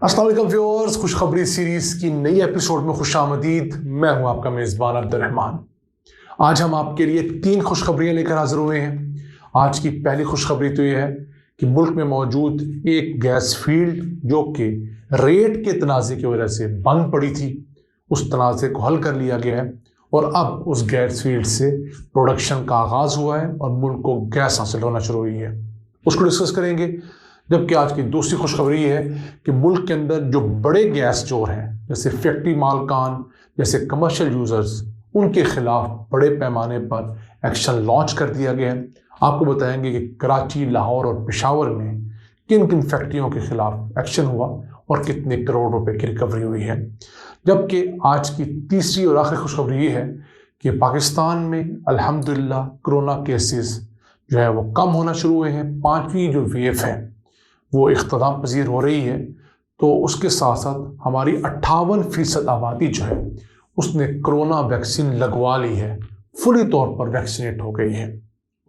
अस्सलाम वालेकुम व्यूअर्स, खुशखबरी सीरीज की नई एपिसोड में खुशामदीद। मैं हूं आपका मेज़बान अब्दुर्रहमान। आज हम आपके लिए 3 खुशखबरियां लेकर हाजिर हुए हैं। आज की पहली खुशखबरी तो यह है कि मुल्क में मौजूद एक गैस फील्ड जो कि रेट के तनाज़े की वजह से बंद पड़ी थी, उस तनाज़े को हल कर लिया गया है और अब उस गैस फील्ड से प्रोडक्शन का आगाज़ हुआ है और मुल्क को गैस हासिल होना शुरू हुई है। उसको डिस्कस करेंगे। जबकि आज की दूसरी खुशखबरी है कि मुल्क के अंदर जो बड़े गैस चोर हैं, जैसे फैक्ट्री मालकान, जैसे कमर्शियल यूज़र्स, उनके खिलाफ बड़े पैमाने पर एक्शन लॉन्च कर दिया गया है। आपको बताएंगे कि कराची, लाहौर और पेशावर में किन किन फैक्ट्रियों के खिलाफ एक्शन हुआ और कितने करोड़ रुपए की रिकवरी हुई है। जबकि आज की तीसरी और आखिरी खुशखबरी ये है कि पाकिस्तान में अल्हम्दुलिल्लाह कोरोना केसेस जो है वो कम होना शुरू हुए हैं। 5वीं जो वेव है वो इख्तिताम पजीर हो रही है, तो उसके साथ साथ हमारी 58% आबादी जो है उसने कोरोना वैक्सीन लगवा ली है, फुली तौर पर वैक्सीनेट हो गई है।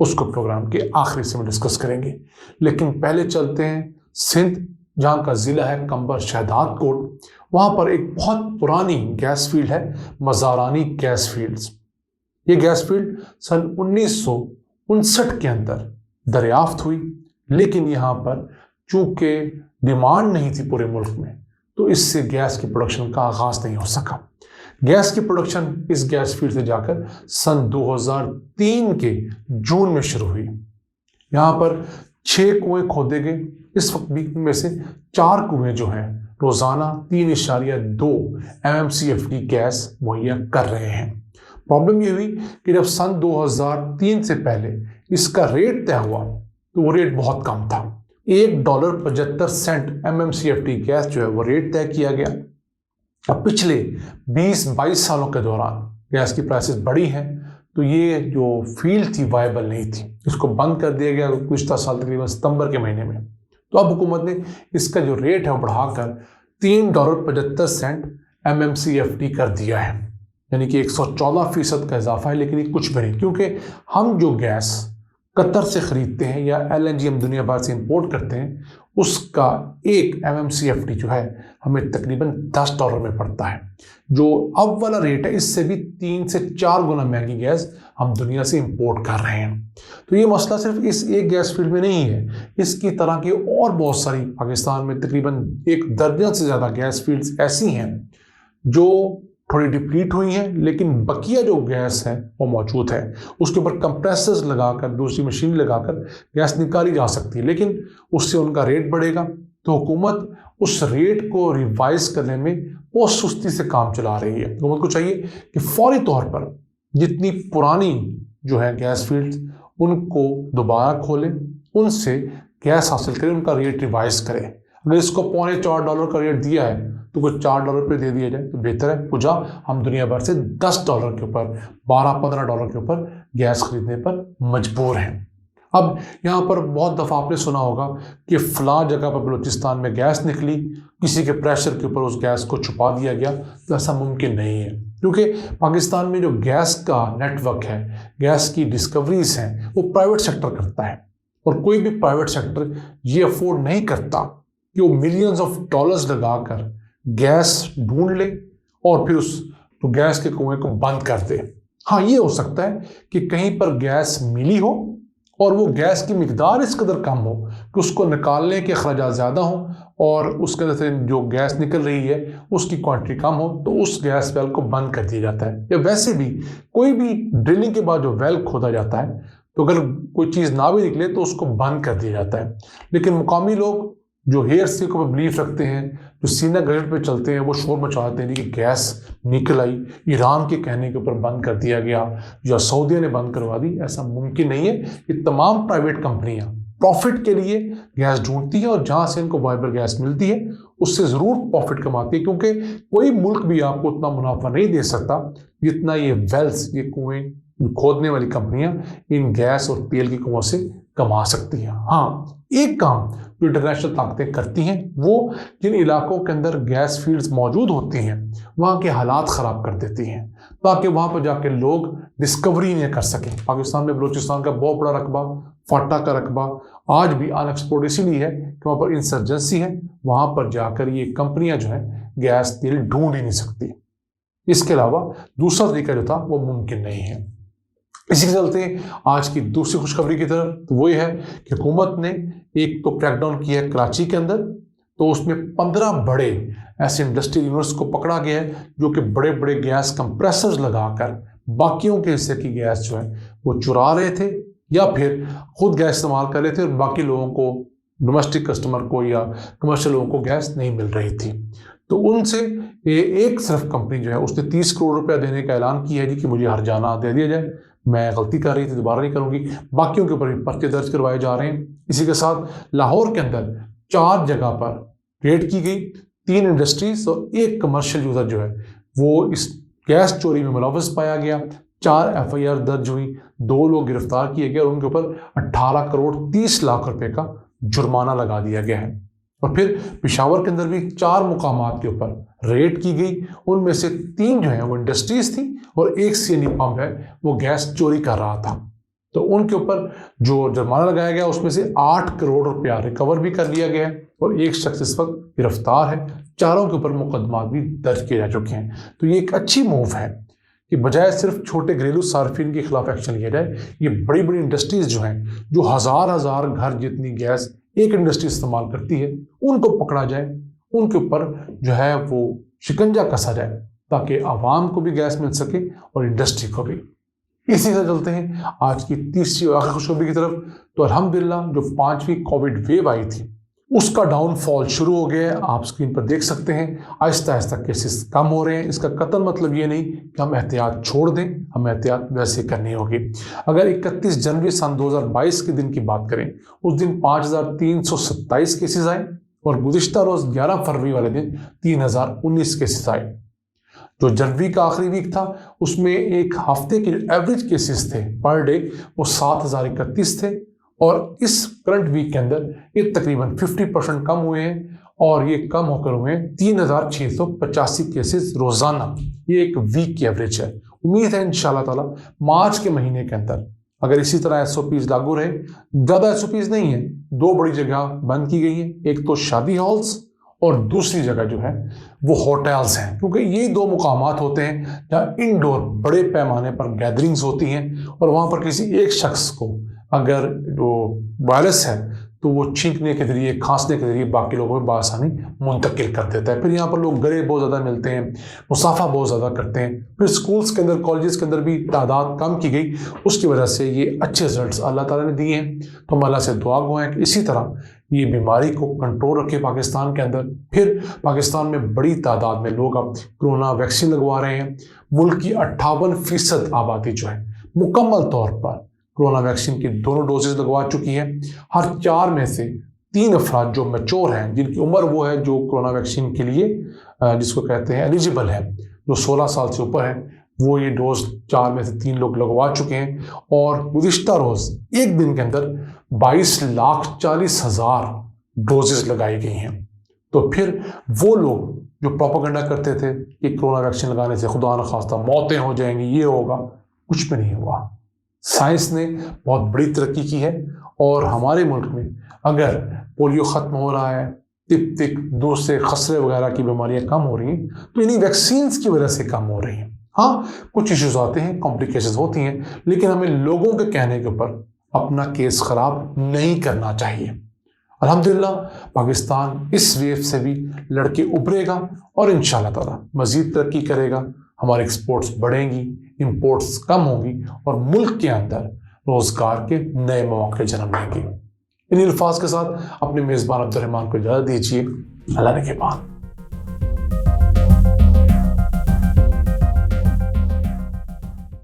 उसको प्रोग्राम के आखिरी से में डिस्कस करेंगे। लेकिन पहले चलते हैं सिंध, जहाँ का ज़िला है कंबर शहदाद कोट। वहाँ पर एक बहुत पुरानी गैस फील्ड है, मज़ारानी गैस फील्ड्स। ये गैस फील्ड सन 1959 के अंदर दरियाफ्त हुई, लेकिन यहाँ पर चूँकि डिमांड नहीं थी पूरे मुल्क में, तो इससे गैस की प्रोडक्शन का आगाज़ नहीं हो सका। गैस की प्रोडक्शन इस गैस फील्ड से जाकर सन 2003 के जून में शुरू हुई। यहाँ पर 6 कुएँ खोदे गए। इस वक्त भी इनमें से 4 कुएँ जो हैं रोज़ाना 3.2 MMCF की गैस मुहैया कर रहे हैं। प्रॉब्लम ये हुई कि जब सन 2003 से पहले इसका रेट तय हुआ तो वो रेट बहुत कम था। $1.75 MMCFT गैस जो है वो रेट तय किया गया। अब पिछले 20-22 सालों के दौरान गैस की प्राइसेस बढ़ी हैं, तो ये जो फील्ड थी वायबल नहीं थी। इसको बंद कर दिया गया गुज़श्ता साल तकरीबन सितंबर के महीने में। तो अब हुकूमत ने इसका जो रेट है वो बढ़ाकर $3.75 MMCFT कर दिया है, यानी कि 114% का इजाफा है। लेकिन ये कुछ भी नहीं, क्योंकि हम जो गैस कतर से ख़रीदते हैं या LNG हम दुनिया भर से इंपोर्ट करते हैं, उसका 1 MMCFT जो है हमें तकरीबन $10 में पड़ता है। जो अब वाला रेट है इससे भी 3 से 4 गुना महंगी गैस हम दुनिया से इंपोर्ट कर रहे हैं। तो ये मसला सिर्फ इस एक गैस फील्ड में नहीं है, इसकी तरह की और बहुत सारी पाकिस्तान में तकरीबन 1 दर्जन से ज़्यादा गैस फील्ड्स ऐसी हैं जो थोड़ी डिप्लीट हुई हैं, लेकिन बकिया जो गैस है वो मौजूद है। उसके ऊपर कंप्रेसर्स लगाकर, दूसरी मशीन लगाकर गैस निकाली जा सकती है, लेकिन उससे उनका रेट बढ़ेगा। तो हुकूमत उस रेट को रिवाइज करने में बहुत सुस्ती से काम चला रही है। हुकूमत को चाहिए कि फौरी तौर पर जितनी पुरानी जो है गैस फील्ड उनको दोबारा खोलें, उनसे गैस हासिल करें, उनका रेट रिवाइज करें। अगर इसको $4.25 का रेट दिया है तो कुछ $4 पे दे दिया जाए तो बेहतर है। कुछ हम दुनिया भर से $10 के ऊपर, $12-15 के ऊपर गैस खरीदने पर मजबूर हैं। अब यहाँ पर बहुत दफ़ा आपने सुना होगा कि फ़लाँ जगह पर बलूचिस्तान में गैस निकली, किसी के प्रेशर के ऊपर उस गैस को छुपा दिया गया। तो ऐसा मुमकिन नहीं है, क्योंकि पाकिस्तान में जो गैस का नेटवर्क है, गैस की डिस्कवरीज हैं, वो प्राइवेट सेक्टर करता है। और कोई भी प्राइवेट सेक्टर ये अफोर्ड नहीं करता कि वो मिलियंस ऑफ डॉलर्स लगाकर गैस ढूंढ ले और फिर उस तो गैस के कुएं को बंद कर दे। हाँ, ये हो सकता है कि कहीं पर गैस मिली हो और वो गैस की मिकदार इस कदर कम हो कि उसको निकालने के अखराजात ज़्यादा हों और उसके अंदर से जो गैस निकल रही है उसकी क्वांटिटी कम हो, तो उस गैस वेल को बंद कर दिया जाता है। या वैसे भी कोई भी ड्रिलिंग के बाद जो वेल खोदा जाता है, तो अगर कोई चीज़ ना भी निकले तो उसको बंद कर दिया जाता है। लेकिन मुकामी लोग जो हेयरसे को बिलीफ रखते हैं, जो सीना गजट पे चलते हैं, वो शोर मचाते हैं कि गैस निकल आई, ईरान के कहने के ऊपर बंद कर दिया गया या सऊदीया ने बंद करवा दी। ऐसा मुमकिन नहीं है। ये तमाम प्राइवेट कंपनियां प्रॉफिट के लिए गैस ढूंढती है और जहां से इनको वाइबल गैस मिलती है उससे ज़रूर प्रॉफिट कमाती है, क्योंकि कोई मुल्क भी आपको उतना मुनाफा नहीं दे सकता जितना ये वेल्स, ये कुएँ खोदने वाली कंपनियां इन गैस और तेल के कुओं से कमा सकती हैं। हाँ, एक काम जो इंटरनेशनल ताकतें करती हैं वो जिन इलाकों के अंदर गैस फील्ड्स मौजूद होती हैं वहाँ के हालात ख़राब कर देती हैं ताकि वहाँ पर जाके लोग डिस्कवरी नहीं कर सकें। पाकिस्तान में बलूचिस्तान का बहुत बड़ा रकबा, फाटा का रकबा आज भी अनएक्सप्लोर्ड इसीलिए है कि वहाँ पर इंसर्जेंसी है, वहाँ पर जाकर ये कंपनियाँ जो हैं गैस तेल ढूंढ ही नहीं सकती। इसके अलावा दूसरा तरीका जो था वो मुमकिन नहीं है। इसी के चलते आज की दूसरी खुशखबरी की तरफ तो वो ये है कि हुकूमत ने एक तो क्रैकडाउन किया है कराची के अंदर, तो उसमें 15 बड़े ऐसे इंडस्ट्रियल यूनिट्स को पकड़ा गया है जो कि बड़े बड़े गैस कंप्रेसर्स लगाकर बाकियों के हिस्से की गैस जो है वो चुरा रहे थे या फिर खुद गैस इस्तेमाल कर रहे थे और बाकी लोगों को, डोमेस्टिक कस्टमर को या कमर्शियल लोगों को गैस नहीं मिल रही थी। तो उनसे एक सिर्फ कंपनी जो है उसने 30 करोड़ रुपया देने का ऐलान किया है जी कि मुझे हर्जाना दे दिया जाए, मैं गलती कर रही थी दोबारा नहीं करूँगी। बाकियों के ऊपर भी पर्चे दर्ज करवाए जा रहे हैं। इसी के साथ लाहौर के अंदर 4 जगह पर रेड की गई, 3 इंडस्ट्रीज और 1 कमर्शियल यूज़र जो है वो इस गैस चोरी में मुलव्वस पाया गया। 4 FIR दर्ज हुई, 2 लोग गिरफ्तार किए गए और उनके ऊपर 18 करोड़ 30 लाख रुपए का जुर्माना लगा दिया गया है। और फिर पेशावर के अंदर भी 4 मुकामात के ऊपर रेड की गई, उनमें से 3 जो है वो इंडस्ट्रीज थी और 1 CNG पंप है वो गैस चोरी कर रहा था। तो उनके ऊपर जो जुर्माना लगाया गया उसमें से 8 करोड़ रुपया रिकवर भी कर लिया गया है और 1 शख्स इस वक्त गिरफ्तार है। 4 के ऊपर मुकदमा भी दर्ज किए जा चुके हैं। तो ये एक अच्छी मूव है कि बजाय सिर्फ छोटे घरेलू सार्फिन के खिलाफ एक्शन लिया जाए, ये बड़ी बड़ी इंडस्ट्रीज जो हैं जो हजार घर जितनी गैस एक इंडस्ट्री इस्तेमाल करती है उनको पकड़ा जाए, उनके ऊपर जो है वो शिकंजा कसा जाए ताकि आवाम को भी गैस मिल सके और इंडस्ट्री को भी। इसी से चलते हैं आज की तीसरी और आखिरी खुशखबरी की तरफ। तो अल्हम्दुलिल्लाह जो 5वीं कोविड वेव आई थी उसका डाउनफॉल शुरू हो गया है। आप स्क्रीन पर देख सकते हैं आहिस्ता आहिस्ता केसेस कम हो रहे हैं। इसका कतई मतलब ये नहीं कि हम एहतियात छोड़ दें, हमें एहतियात वैसे करनी होगी। अगर 31 जनवरी सन 2022 के दिन की बात करें, उस दिन 5327 केसेस आए और गुज़िश्ता रोज़ 11 फरवरी वाले दिन 3019 केसेस आए। जो जनवरी का आखिरी वीक था उसमें एक हफ्ते के एवरेज केसेस थे पर डे वो 7031 थे और इस करंट वीक के अंदर ये तकरीबन 50% कम हुए हैं और ये कम होकर हुए हैं 3685 केसेस रोज़ाना। ये एक वीक की एवरेज है। उम्मीद है इंशाल्लाह ताला मार्च के महीने के अंदर अगर इसी तरह SOPs लागू रहे, ज़्यादा SOPs नहीं है, 2 बड़ी जगह बंद की गई हैं, एक तो शादी हॉल्स और दूसरी जगह जो है वो होटल्स हैं, क्योंकि ये 2 मुकामात होते हैं जहाँ इंडोर बड़े पैमाने पर गैदरिंग्स होती हैं और वहाँ पर किसी एक शख्स को अगर जो वायरस है तो वो छींकने के जरिए, खांसने के जरिए बाकी लोगों में बआसानी मुंतकिल कर देता है। फिर यहाँ पर लोग गले बहुत ज़्यादा मिलते हैं, मुसाफा बहुत ज़्यादा करते हैं। फिर स्कूल्स के अंदर, कॉलेजेस के अंदर भी तादाद कम की गई, उसकी वजह से ये अच्छे रिजल्ट्स अल्लाह ताला ने दिए हैं। तो हम अल्लाह से दुआ गो हैं कि इसी तरह ये बीमारी को कंट्रोल रखे पाकिस्तान के अंदर। फिर पाकिस्तान में बड़ी तादाद में लोग अब कोरोना वैक्सीन लगवा रहे हैं। मुल्क की 58% आबादी जो है मुकम्मल तौर पर कोरोना वैक्सीन की दोनों डोजेज लगवा चुकी है। हर 4 में से 3 अफराद जो मैच्योर हैं, जिनकी उम्र वो है जो कोरोना वैक्सीन के लिए जिसको कहते हैं एलिजिबल है, जो 16 साल से ऊपर है, वो ये डोज 4 में से 3 लोग लगवा चुके हैं। और गुज़िश्ता रोज़ एक दिन के अंदर 22,40,000 डोजेज लगाई गई हैं। तो फिर वो लोग जो प्रोपेगेंडा करते थे कि कोरोना वैक्सीन लगाने से खुदा न खास्ता मौतें हो जाएंगी, ये होगा, कुछ भी नहीं हुआ। साइंस ने बहुत बड़ी तरक्की की है और हमारे मुल्क में अगर पोलियो ख़त्म हो रहा है, टिक दूसरे खसरे वगैरह की बीमारियां कम हो रही हैं तो इन्हीं वैक्सीन्स की वजह से कम हो रही हैं। हाँ, कुछ इश्यूज आते हैं, कॉम्प्लिकेशंस होती हैं, लेकिन हमें लोगों के कहने के ऊपर अपना केस ख़राब नहीं करना चाहिए। अल्हम्दुलिल्लाह पाकिस्तान इस वेव से भी लड़के उभरेगा और इंशाअल्लाह ताला मज़ीद तरक्की करेगा। हमारे एक्सपोर्ट्स बढ़ेंगी, इंपोर्ट्स कम होंगी और मुल्क के अंदर रोज़गार के नए मौके जन्म लेंगे। इन अल्फाज के साथ अपने मेज़बान अब्दुल रहमान को इजाज़त दीजिए। अल्लाह ने के बाद।